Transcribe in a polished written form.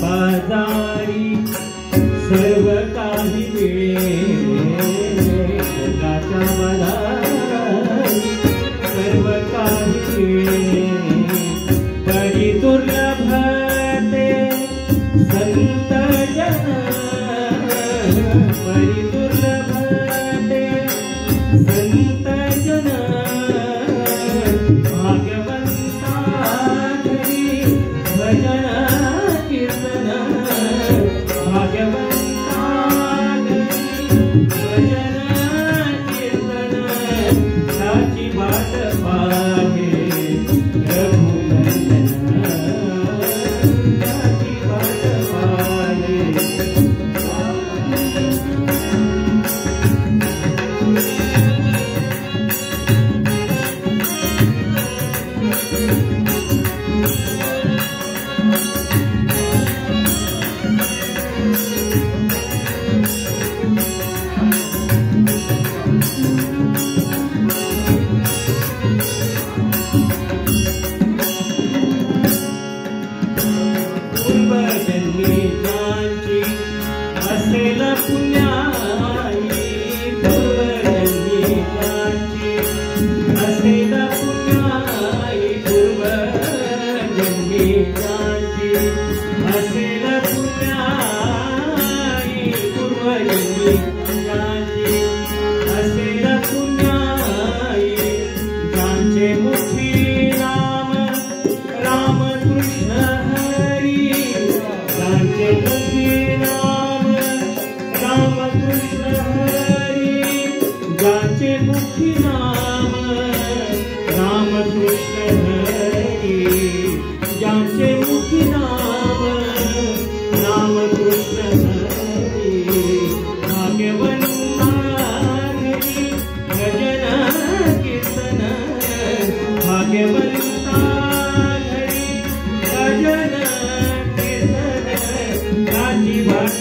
बाजारी सर्व काही मिळे, जगाच्या बाजारी सर्व काही मिळे, तरी दुर्लभ ते संत जन, तरी दुर्लभ ते संत जन, भाग्यवंता घरी भजन कीर्तन, भाग्यवंता भजन कीर्तन, त्याची वाट पाहे रघुनंदन, त्याची वाट पाहे। असेल पुण्याई, पूर्वजन्मी ज्यांची असेल पुण्याई, पूर्वजन्मी ज्यांची असेल पुण्याई, पूर्वजन्मी ज्यांची असेल पुण्याई, ज्यांचे मुखी नाम रामकृष्ण हरी, ज्यांचे मुखी नाम रामकृष्ण हरी, ज्यांचे मुखी नाम रामकृष्ण हरी, ज्यांचे मुखी नाम रामकृष्ण हरी, भाग्यवंता घरी भजन कीर्तन, भाग्यवंता घरी भजन कीर्तन, त्याची वाट